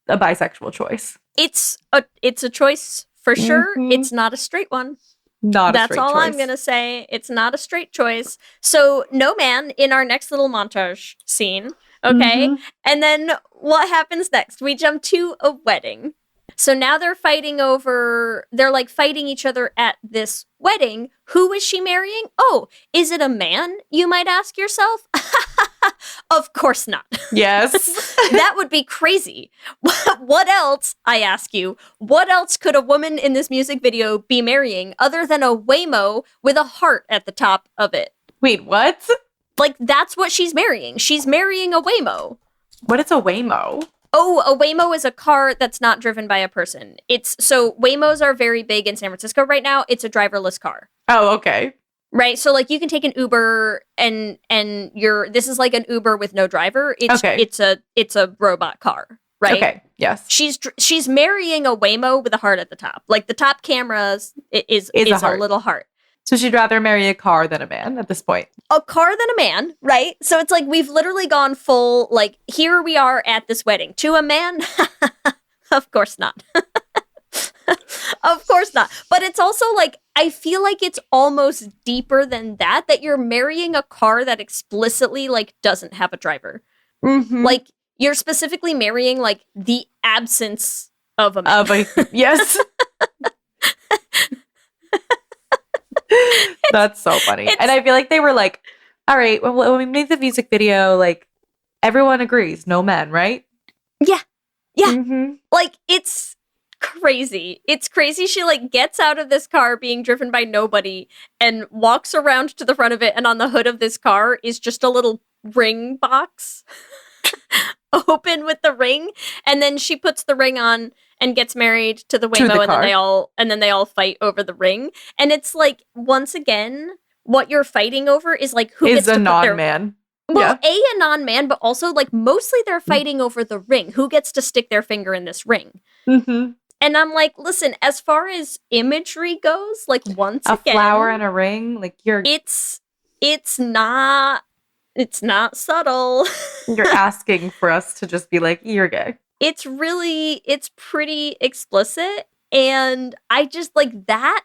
a bisexual choice. It's a choice for sure. It's not a straight one. That's all I'm going to say. It's not a straight choice. So, no man in our next little montage scene. Okay. And then what happens next? We jump to a wedding. So now they're fighting each other at this wedding. Who is she marrying? Oh, is it a man? You might ask yourself. Of course not. Yes. That would be crazy. What else, I ask you, what else could a woman in this music video be marrying other than a Waymo with a heart at the top of it? Wait, what? Like, that's what she's marrying. She's marrying a Waymo. What is a Waymo? Oh, a Waymo is a car that's not driven by a person. So Waymos are very big in San Francisco right now. It's a driverless car. Oh, okay. Right? So like you can take an Uber and this is like an Uber with no driver. It's a robot car, right? Okay. Yes. She's marrying a Waymo with a heart at the top. Like the top camera is a little heart. So she'd rather marry a car than a man at this point. A car than a man, right? So it's like we've literally gone full, like, here we are at this wedding. To a man? Of course not. Of course not. But it's also like, I feel like it's almost deeper than that you're marrying a car that explicitly, like, doesn't have a driver. Like, you're specifically marrying, like, the absence of a man. Yes. That's so funny. And I feel like they were like, all right, well, when we made the music video, like, everyone agrees, no men, right? Yeah. Like, it's crazy. It's crazy. She, like, gets out of this car being driven by nobody and walks around to the front of it, and on the hood of this car is just a little ring box open with the ring, and then she puts the ring on and gets married to the Waymo, and then they all fight over the ring. And it's like, once again, what you're fighting over is like who gets to put their non-man. Well, a non-man, but also like mostly they're fighting over the ring. Who gets to stick their finger in this ring? And I'm like, listen, as far as imagery goes, like once again, a flower and a ring, like it's not subtle. You're asking for us to just be like, you're gay. It's pretty explicit. And I just like that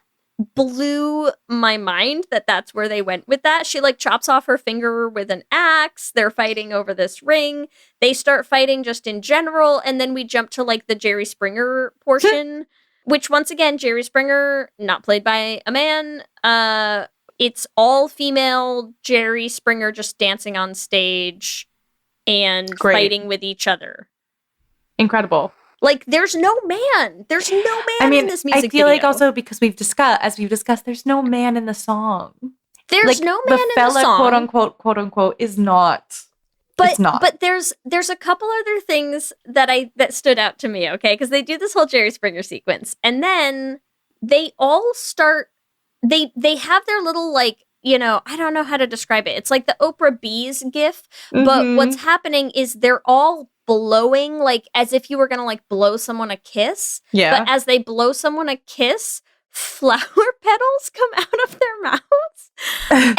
blew my mind that's where they went with that. She like chops off her finger with an axe. They're fighting over this ring. They start fighting just in general. And then we jump to like the Jerry Springer portion, which once again, Jerry Springer, not played by a man. It's all female Jerry Springer just dancing on stage and fighting with each other. Incredible. Like, there's no man. There's no man in this music video. I feel like also because we've discussed, there's no man in the song. There's like, no man in the song. quote unquote, is not. It's not. But there's a couple other things that stood out to me, okay? Because they do this whole Jerry Springer sequence. And then they all start, they have their little, like, you know, I don't know how to describe it. It's like the Oprah Bees gif, but what's happening is they're all blowing, like, as if you were gonna, like, blow someone a kiss. Yeah. But as they blow someone a kiss, flower petals come out of their mouths.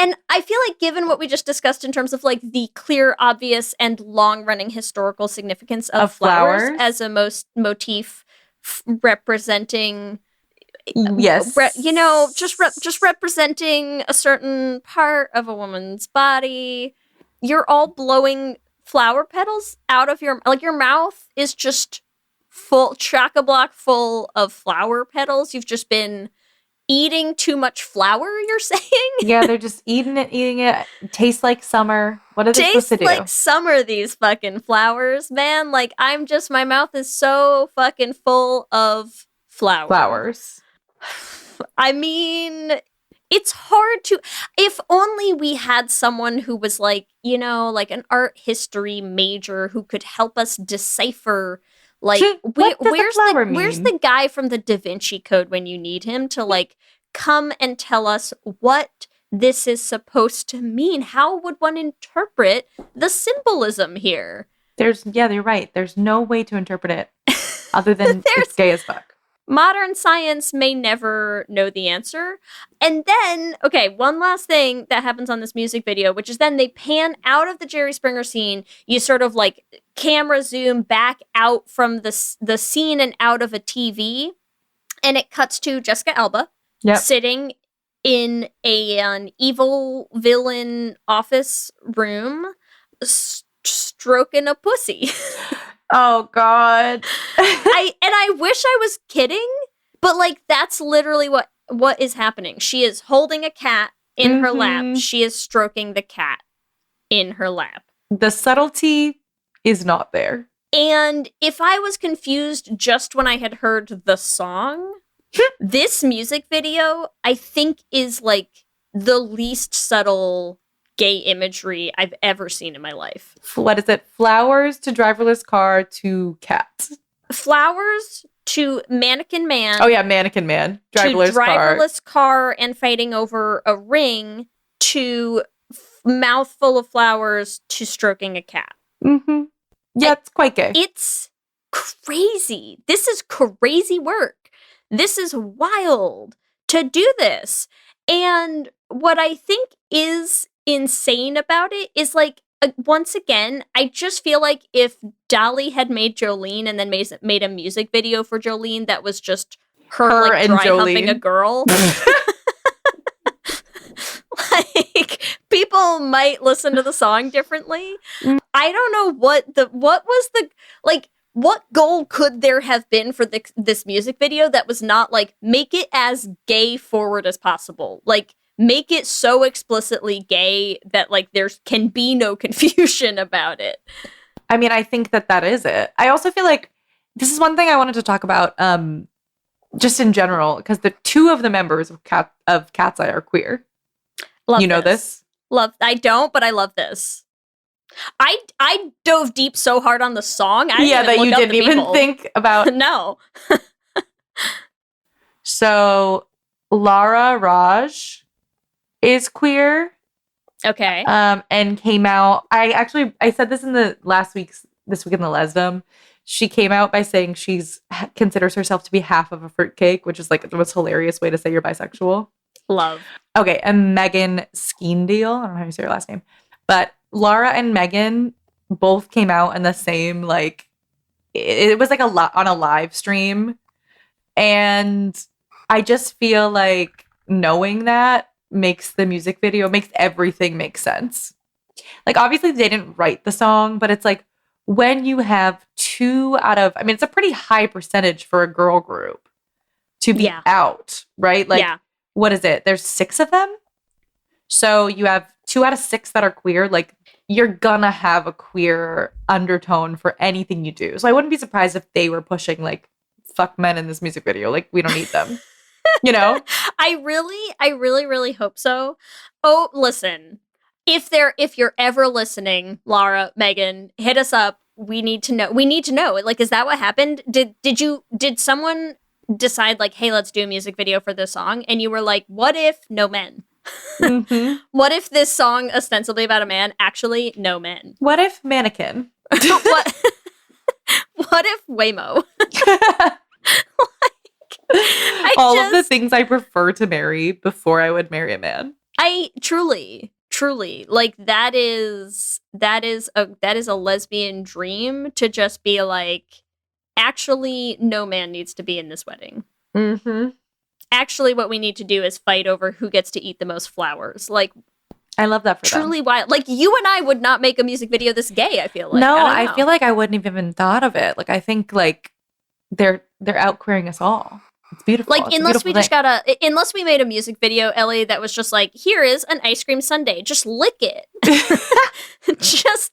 And I feel like, given what we just discussed in terms of, like, the clear, obvious, and long-running historical significance of flowers as a motif representing... Yes. You know, just representing a certain part of a woman's body. You're all blowing flower petals out of your mouth is just full, chock-a-block full of flower petals. You've just been eating too much flour, you're saying? Yeah, they're just eating it. Tastes like summer. What are they supposed to do? Tastes like summer, these fucking flowers, man. Like, my mouth is so fucking full of flowers. I mean, it's hard to... If only we had someone who was, like, you know, like an art history major who could help us decipher, like, where's the guy from the Da Vinci Code when you need him to, like, come and tell us what this is supposed to mean? How would one interpret the symbolism here? You're right. There's no way to interpret it other than it's gay as fuck. Modern science may never know the answer. And then, okay, one last thing that happens on this music video, which is then they pan out of the Jerry Springer scene. You sort of, like, camera zoom back out from the scene and out of a TV. And it cuts to Jessica Alba sitting in an evil villain office room, stroking a pussy. Oh, God. I wish I was kidding, but, like, that's literally what is happening. She is holding a cat in her lap. She is stroking the cat in her lap. The subtlety is not there. And if I was confused just when I had heard the song, this music video, I think, is, like, the least subtle gay imagery I've ever seen in my life. What is it? Flowers to driverless car to cat. Flowers to mannequin man. Oh yeah, mannequin man. Driverless car and fighting over a ring to mouthful of flowers to stroking a cat. Yeah, it's quite gay. It's crazy. This is crazy work. This is wild to do this. And what I think is insane about it is, like, once again, I just feel like if Dolly had made Jolene and then made a music video for Jolene that was just her like, dry humping a girl, like, people might listen to the song differently. I don't know what goal could there have been for this music video that was not, like, make it as gay forward as possible, like, make it so explicitly gay that, like, there can be no confusion about it. I mean, I think that is it. I also feel like this is one thing I wanted to talk about, just in general, because the two of the members of Katseye are queer. Love you know this? I don't, but I love this. I dove deep so hard on the song. I didn't even think about. No. So Lara Raj is queer. Okay. And came out. I said this in this week in the Lesdom. She came out by saying considers herself to be half of a fruitcake, which is, like, the most hilarious way to say you're bisexual. Love. Okay, and Megan Skeendeal. I don't know how you say her last name, but Lara and Megan both came out in the same, like, it was like on a live stream, and I just feel like knowing that makes the music video, makes everything make sense. Like, obviously they didn't write the song, but it's like when you have it's a pretty high percentage for a girl group to be out, right? Like, what is it? There's 6 of them. So you have 2 out of 6 that are queer. Like, you're gonna have a queer undertone for anything you do. So I wouldn't be surprised if they were pushing, like, fuck men in this music video. Like, we don't need them. You know? I really, really hope so. Oh, listen. If you're ever listening, Lara, Megan, hit us up. We need to know. Like, is that what happened? Did someone decide like, hey, let's do a music video for this song. And you were like, what if no men? Mm-hmm. What if this song ostensibly about a man, actually no men? What if mannequin? what if Waymo? All of the things I prefer to marry before I would marry a man. I truly, like that is a lesbian dream to just be like, actually, no man needs to be in this wedding. Mm-hmm. Actually, what we need to do is fight over who gets to eat the most flowers. Like, I love that for truly them. wild. Like, you and I would not make a music video this gay, I feel like. No, I I feel like I wouldn't have even thought of it. Like, I think, like, they're out queering us all. It's beautiful. Like, unless we made a music video, Ellie, that was just like, here is an ice cream sundae. Just lick it. just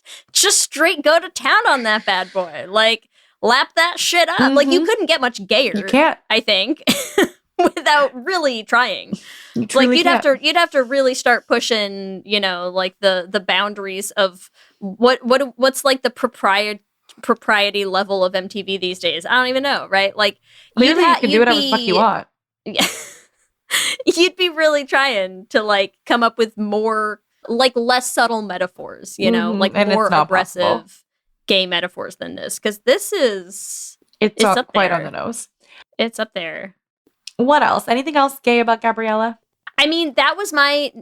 straight go to town on that bad boy. Like, lap that shit up. Like, you couldn't get much gayer. You can't. I think. Without really trying. Like, you'd have to really start pushing, you know, like the boundaries of what's like the propriety level of MTV these days. I don't even know, right? Like, clearly you can do whatever the fuck you want. Yeah. You'd be really trying to like come up with more, like, less subtle metaphors, you know, like and more it's not aggressive possible. Gay metaphors than this, because this is It's up quite there. on the nose. It's up there. What else? Anything else gay about Gabriela? I mean, that was my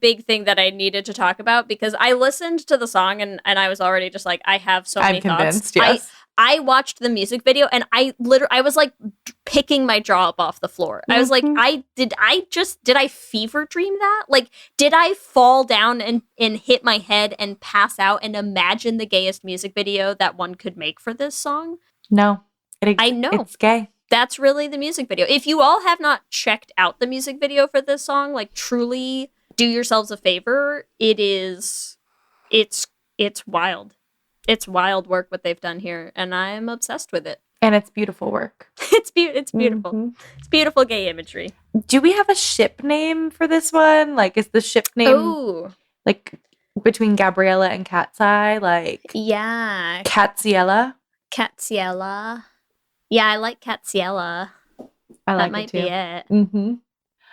big thing that I needed to talk about, because I listened to the song and I was already just like, I have so many I'm convinced, thoughts. yes. I watched the music video and I was like picking my jaw up off the floor. I was like, did I fever dream that? Like, did I fall down and hit my head and pass out and imagine the gayest music video that one could make for this song? No. I know. It's gay. That's really the music video. If you all have not checked out the music video for this song, like, truly do yourselves a favor. It's wild. It's wild work what they've done here, and I'm obsessed with it. And it's beautiful work. It's beautiful. Mm-hmm. It's beautiful gay imagery. Do we have a ship name for this one? Like, is the ship name like between Gabriela and Katseye? Like, yeah, Katsiella? Katsiella. Yeah, I like Katsiella. I like that might it too. be it. Mm-hmm.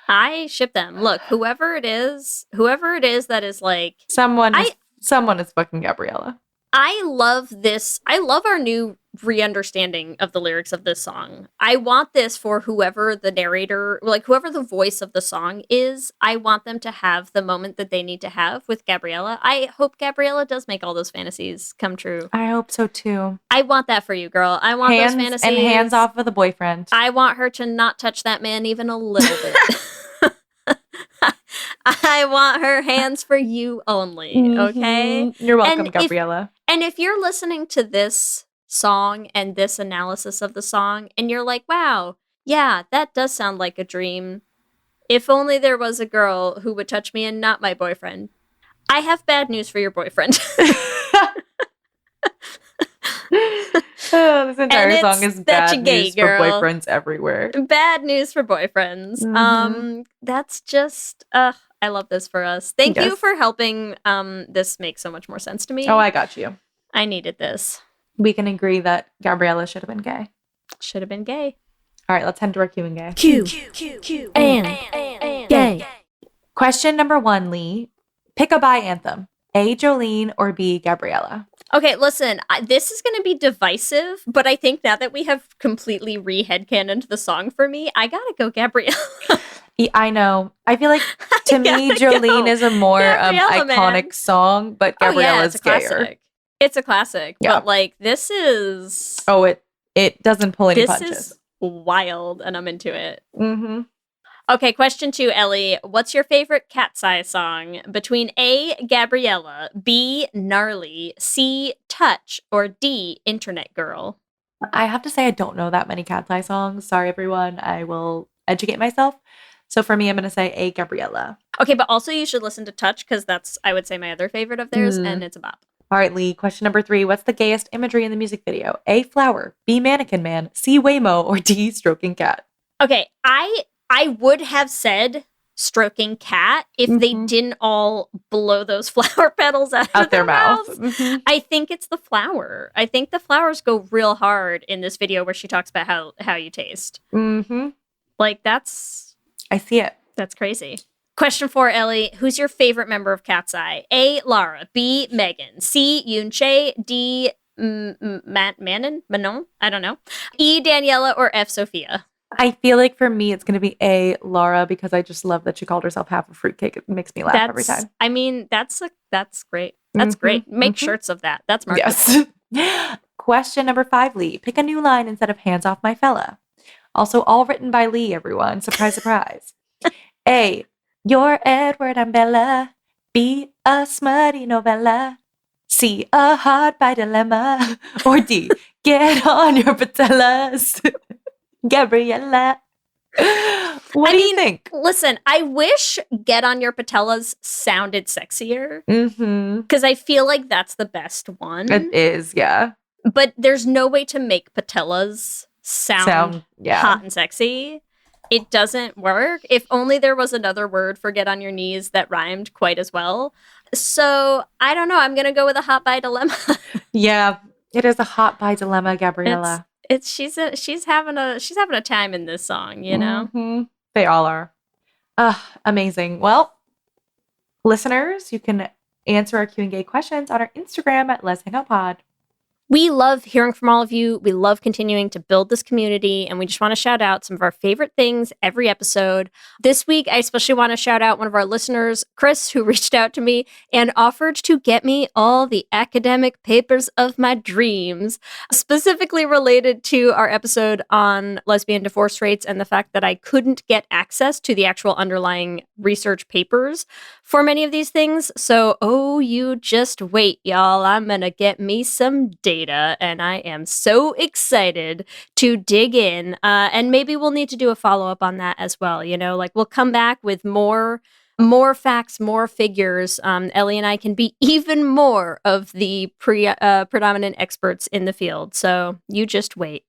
I ship them. Look, whoever it is that is like Someone is fucking Gabriela. I love this. I love our new re-understanding of the lyrics of this song. I want this for whoever the narrator, like whoever the voice of the song is. I want them to have the moment that they need to have with Gabriela. I hope Gabriela does make all those fantasies come true. I hope so too. I want that for you, girl. I want those fantasies. And hands off of the boyfriend. I want her to not touch that man even a little bit. I want her hands for you only, okay? You're welcome, Gabriela. And if you're listening to this song and this analysis of the song and you're like, wow, yeah, that does sound like a dream. If only there was a girl who would touch me and not my boyfriend. I have bad news for your boyfriend. This entire song is bad gay, news girl. for boyfriends everywhere. Bad news for boyfriends. That's just, I love this for us. Thank you for helping this make so much more sense to me. Oh, I got you. I needed this. We can agree that Gabriela should have been gay. Should have been gay. All right, let's head to our Q and gay. Q and gay. Question number 1, Leigh. Pick a bi anthem. A, Jolene, or B, Gabriela. Okay, listen, this is going to be divisive, but I think now that we have completely re-headcanoned the song for me, I gotta go Gabriela. I know. I feel like, to me, Jolene is a more iconic song, but Gabriela's gayer. It's a classic, Yeah. but like, this is... Oh, it doesn't pull any this punches. is wild, and I'm into it. Mm-hmm. Okay, question 2, Ellie. What's your favorite Katseye song between A, Gabriela, B, Gnarly, C, Touch, or D, Internet Girl? I have to say I don't know that many Katseye songs. Sorry, everyone. I will educate myself. So for me, I'm going to say A, Gabriela. Okay, but also you should listen to Touch, because that's, I would say, my other favorite of theirs, and it's a bop. All right, Leigh. Question number 3. What's the gayest imagery in the music video? A, flower, B, mannequin man, C, Waymo, or D, stroking cat? Okay, I would have said stroking cat if they didn't all blow those flower petals out of their mouths. I think it's the flower. I think the flowers go real hard in this video where she talks about how you taste. Like, that's... I see it. That's crazy. Question 4, Ellie. Who's your favorite member of Katseye? A, Lara. B, Megan. C, Yunche. D, Manon? I don't know. E, Daniela. Or F, Sophia? I feel like for me, it's going to be A, Laura, because I just love that she called herself half a fruitcake. It makes me laugh every time. I mean, that's great. That's great. Make shirts of that. That's marketing. Yes. Question number 5, Leigh. Pick a new line instead of hands off my fella. Also, all written by Leigh, everyone. Surprise, surprise. A, you're Edward, I'm Bella. B, a smutty novella. C, a hard by dilemma. Or D, get on your patellas. Gabriela. What do you think? Listen, I wish Get on Your Patellas sounded sexier. Because I feel like that's the best one. It is, yeah. But there's no way to make patellas sound hot and sexy. It doesn't work. If only there was another word for get on your knees that rhymed quite as well. So, I don't know. I'm going to go with a hot by dilemma. Yeah, it is a hot by dilemma, Gabriela. She's having a time in this song, you know? They all are. Amazing. Well, listeners, you can answer our Q&A questions on our Instagram at Lez Hang Out Pod. We love hearing from all of you. We love continuing to build this community, and we just want to shout out some of our favorite things every episode. This week, I especially want to shout out one of our listeners, Chris, who reached out to me and offered to get me all the academic papers of my dreams, specifically related to our episode on lesbian divorce rates and the fact that I couldn't get access to the actual underlying research papers for many of these things. So, you just wait, y'all. I'm going to get me some data, and I am so excited to dig in. And maybe we'll need to do a follow-up on that as well. You know, like we'll come back with more facts, more figures. Ellie and I can be even more of the predominant experts in the field. So you just wait.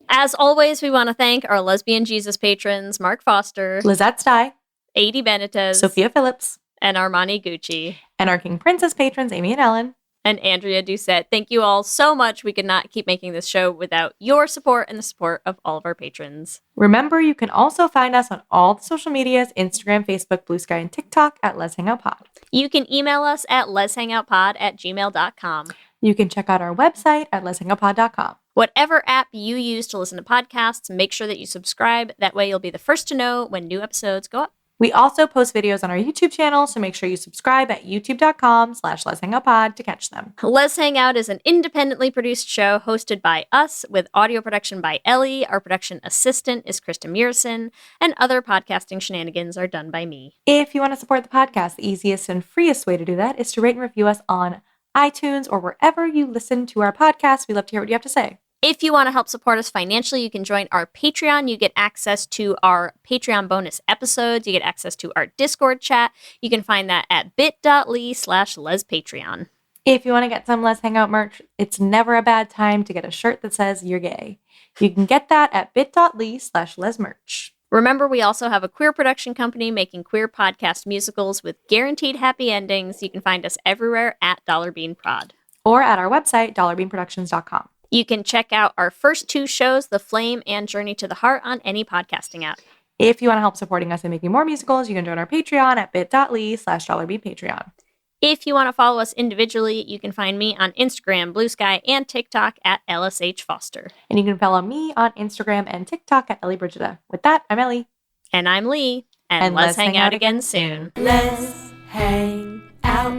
As always, we want to thank our Lesbian Jesus patrons, Mark Foster, Lizette Stye, Adi Benitez, Sophia Phillips, and Armani Gucci. And our King Princess patrons, Amy and Ellen. And Andrea Doucette. Thank you all so much. We could not keep making this show without your support and the support of all of our patrons. Remember, you can also find us on all the social medias, Instagram, Facebook, Blue Sky, and TikTok at Lez Hang Out Pod. You can email us at lezhangoutpod@gmail.com. You can check out our website at lezhangoutpod.com. Whatever app you use to listen to podcasts, make sure that you subscribe. That way you'll be the first to know when new episodes go up. We also post videos on our YouTube channel, so make sure you subscribe at youtube.com/lezhangoutpod to catch them. Lez Hang Out is an independently produced show hosted by us with audio production by Ellie. Our production assistant is Krista Murison, and other podcasting shenanigans are done by me. If you want to support the podcast, the easiest and freest way to do that is to rate and review us on iTunes or wherever you listen to our podcast. We love to hear what you have to say. If you want to help support us financially, you can join our Patreon. You get access to our Patreon bonus episodes. You get access to our Discord chat. You can find that at bit.ly/lespatreon. If you want to get some Lez Hang Out merch, it's never a bad time to get a shirt that says you're gay. You can get that at bit.ly/lesmerch. Remember, we also have a queer production company making queer podcast musicals with guaranteed happy endings. You can find us everywhere at Dollar Bean Prod. Or at our website, dollarbeanproductions.com. You can check out our first 2 shows, The Flame and Journey to the Heart, on any podcasting app. If you want to help supporting us and making more musicals, you can join our Patreon at bit.ly/dollarbeanpatreon. If you want to follow us individually, you can find me on Instagram, Blue Sky, and TikTok at LSH Foster. And you can follow me on Instagram and TikTok at Ellie Brigida. With that, I'm Ellie. And I'm Leigh. And let's hang out again soon. Let's hang out.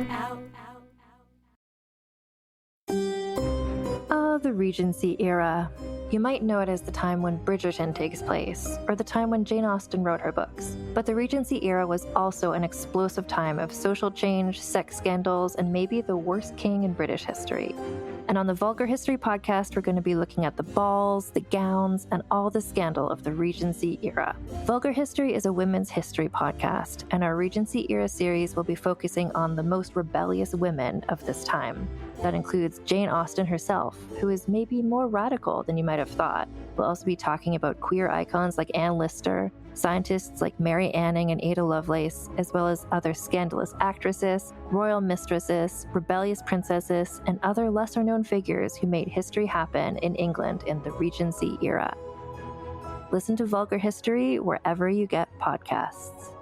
The Regency era. You might know it as the time when Bridgerton takes place, or the time when Jane Austen wrote her books. But the Regency era was also an explosive time of social change, sex scandals, and maybe the worst king in British history. And on the Vulgar History podcast, we're going to be looking at the balls, the gowns, and all the scandal of the Regency era. Vulgar History is a women's history podcast, and our Regency era series will be focusing on the most rebellious women of this time. That includes Jane Austen herself, who is maybe more radical than you might have thought. We'll also be talking about queer icons like Anne Lister, Scientists like Mary Anning and Ada Lovelace, as well as other scandalous actresses, royal mistresses, rebellious princesses, and other lesser-known figures who made history happen in England in the Regency era. Listen to Vulgar History wherever you get podcasts.